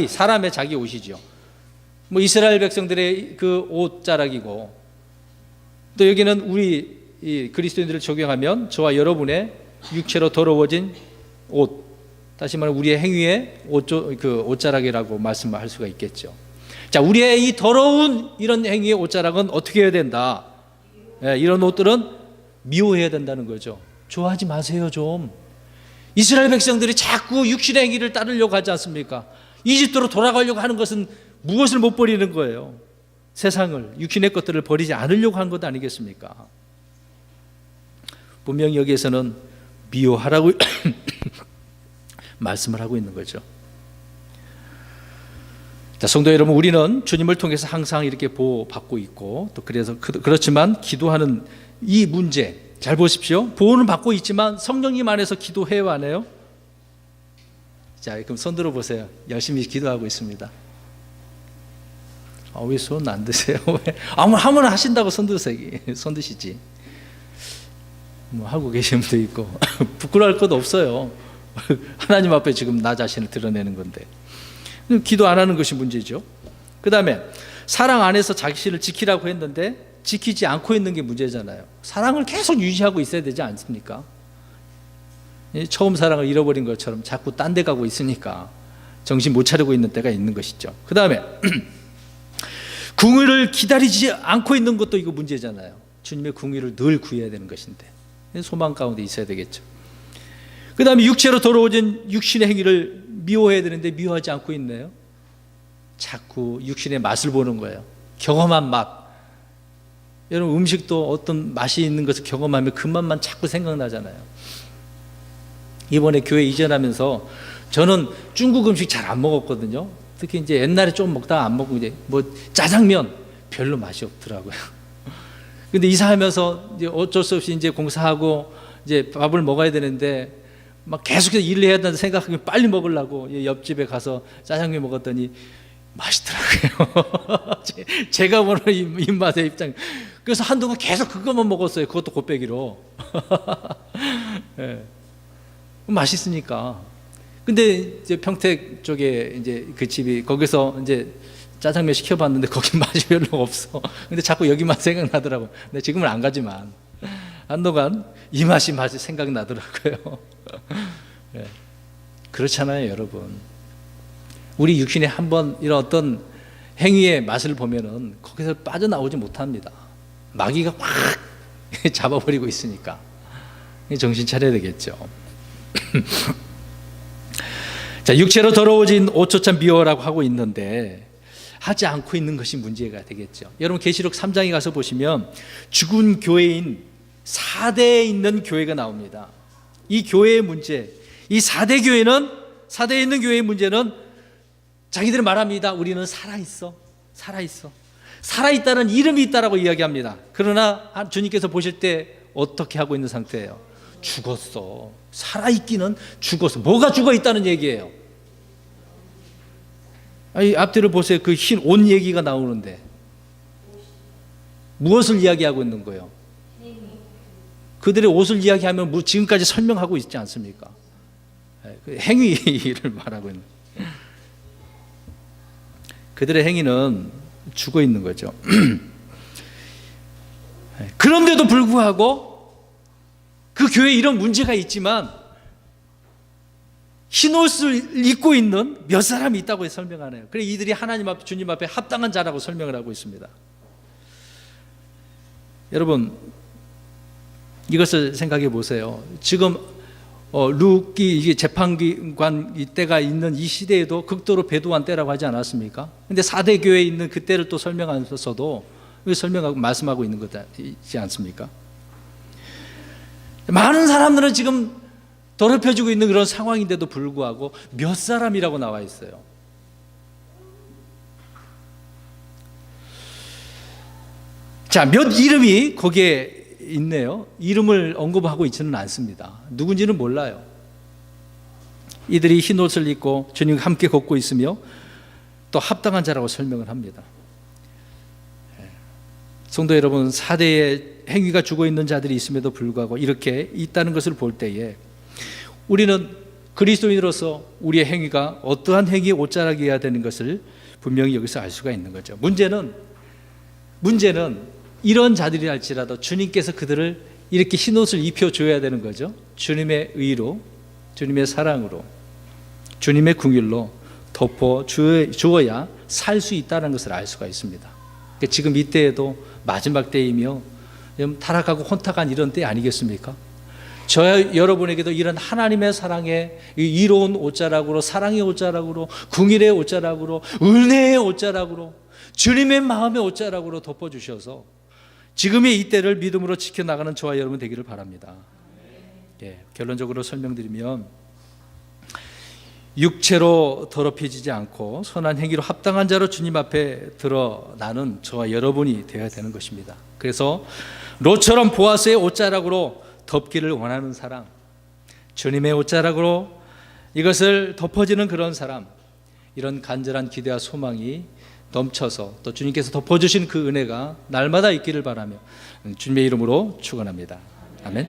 사람의 자기 옷이죠. 뭐 이스라엘 백성들의 그 옷자락이고, 또 여기는 우리 이 그리스도인들을 적용하면 저와 여러분의 육체로 더러워진 옷, 다시 말하면 우리의 행위의 옷자락이라고 말씀할 수가 있겠죠. 자, 우리의 이 더러운 이런 행위의 옷자락은 어떻게 해야 된다? 이런 옷들은 미워해야 된다는 거죠. 좋아하지 마세요, 좀. 이스라엘 백성들이 자꾸 육신의 행위를 따르려고 하지 않습니까? 이집트로 돌아가려고 하는 것은 무엇을 못 버리는 거예요? 세상을, 육신의 것들을 버리지 않으려고 한 것 아니겠습니까? 분명히 여기에서는 미워하라고 말씀을 하고 있는 거죠. 자, 성도 여러분, 우리는 주님을 통해서 항상 이렇게 보호받고 있고, 또 그렇지만 기도하는 이 문제 잘 보십시오. 보호는 받고 있지만 성령님 안에서 기도해요, 안 해요? 자, 그럼 손 들어 보세요. 열심히 기도하고 있습니다. 왜 손 안 드세요? 아무나 하신다고 손 드시지. 뭐 하고 계신 분도 있고 부끄러울 것도 없어요. 하나님 앞에 지금 나 자신을 드러내는 건데 기도 안 하는 것이 문제죠. 그 다음에 사랑 안에서 자신을 지키라고 했는데 지키지 않고 있는 게 문제잖아요. 사랑을 계속 유지하고 있어야 되지 않습니까? 처음 사랑을 잃어버린 것처럼 자꾸 딴 데 가고 있으니까 정신 못 차리고 있는 때가 있는 것이죠. 그 다음에 궁의를 기다리지 않고 있는 것도 이거 문제잖아요. 주님의 궁의를 늘 구해야 되는 것인데 소망 가운데 있어야 되겠죠. 그 다음에 육체로 돌아오진 육신의 행위를 미워해야 되는데 미워하지 않고 있네요. 자꾸 육신의 맛을 보는 거예요. 경험한 맛. 여러분 음식도 어떤 맛이 있는 것을 경험하면 그 맛만 자꾸 생각나잖아요. 이번에 교회 이전하면서 저는 중국 음식 잘 안 먹었거든요. 특히 이제 옛날에 좀 먹다가 안 먹고 이제 뭐 짜장면 별로 맛이 없더라고요. 근데 이사하면서 이제 어쩔 수 없이 이제 공사하고 이제 밥을 먹어야 되는데 막 계속해서 일을 해야 된다는 생각하면 빨리 먹으려고 옆집에 가서 짜장면 먹었더니 맛있더라고요. 제가 보는 입맛의 입장. 그래서 한동안 계속 그것만 먹었어요. 그것도 곱빼기로. 네. 맛있으니까. 근데 이제 평택 쪽에 이제 그 집이 거기서 이제 짜장면 시켜봤는데 거기 맛이 별로 없어. 근데 자꾸 여기만 생각나더라고. 근데 지금은 안 가지만 한동안 이 맛이 생각나더라고요. 네. 그렇잖아요, 여러분. 우리 육신에 한번 이런 어떤 행위의 맛을 보면은 거기서 빠져나오지 못합니다. 마귀가 확 잡아버리고 있으니까 정신 차려야 되겠죠. 자, 육체로 더러워진 오초찬 미워라고 하고 있는데 하지 않고 있는 것이 문제가 되겠죠. 여러분 계시록 3장에 가서 보시면 죽은 교회인 4대에 있는 교회가 나옵니다. 이 교회의 문제, 이 4대 교회는 4대에 있는 교회의 문제는 자기들은 말합니다. 우리는 살아있어. 살아있다는 이름이 있다라고 이야기합니다. 그러나 주님께서 보실 때 어떻게 하고 있는 상태예요? 죽었어. 살아있기는 죽었어. 뭐가 죽어있다는 얘기예요? 아니, 앞뒤를 보세요. 그 흰 옷 얘기가 나오는데 무엇을 이야기하고 있는 거예요? 그들의 옷을 이야기하면 지금까지 설명하고 있지 않습니까? 그 행위를 말하고 있는 그들의 행위는 죽어 있는 거죠. 그런데도 불구하고 그 교회에 이런 문제가 있지만 흰옷을 입고 있는 몇 사람이 있다고 설명하네요. 그래서 이들이 하나님 앞, 주님 앞에 합당한 자라고 설명을 하고 있습니다. 여러분 이것을 생각해 보세요. 지금 룻기 이게 재판관 이때가 있는 이 시대에도 극도로 배도한 때라고 하지 않았습니까? 근데 4대 교회에 있는 그때를 또 설명하면서도 설명하고 말씀하고 있는 것이지 않습니까? 많은 사람들은 지금 더럽혀지고 있는 그런 상황인데도 불구하고 몇 사람이라고 나와 있어요. 자, 몇 이름이 거기에 있네요. 이름을 언급하고 있지는 않습니다. 누군지는 몰라요. 이들이 흰 옷을 입고 주님과 함께 걷고 있으며 또 합당한 자라고 설명을 합니다. 성도 여러분, 4대의 행위가 죽어 있는 자들이 있음에도 불구하고 이렇게 있다는 것을 볼 때에 우리는 그리스도인으로서 우리의 행위가 어떠한 행위에 옷자락이어야 되는 것을 분명히 여기서 알 수가 있는 거죠. 문제는 이런 자들이랄지라도 주님께서 그들을 이렇게 흰옷을 입혀줘야 되는 거죠. 주님의 의로, 주님의 사랑으로, 주님의 궁율로 덮어주어야 살 수 있다는 것을 알 수가 있습니다. 지금 이때에도 마지막 때이며 타락하고 혼탁한 이런 때 아니겠습니까? 저와 여러분에게도 이런 하나님의 사랑의 이로운 옷자락으로, 사랑의 옷자락으로, 궁일의 옷자락으로, 은혜의 옷자락으로, 주님의 마음의 옷자락으로 덮어주셔서 지금의 이때를 믿음으로 지켜나가는 저와 여러분 되기를 바랍니다. 결론적으로 설명드리면 육체로 더럽혀지지 않고 선한 행위로 합당한 자로 주님 앞에 드러나는 저와 여러분이 되어야 되는 것입니다. 그래서 롯처럼 보아스의 옷자락으로 덮기를 원하는 사람, 주님의 옷자락으로 이것을 덮어지는 그런 사람, 이런 간절한 기대와 소망이 넘쳐서 또 주님께서 덮어주신 그 은혜가 날마다 있기를 바라며 주님의 이름으로 축원합니다.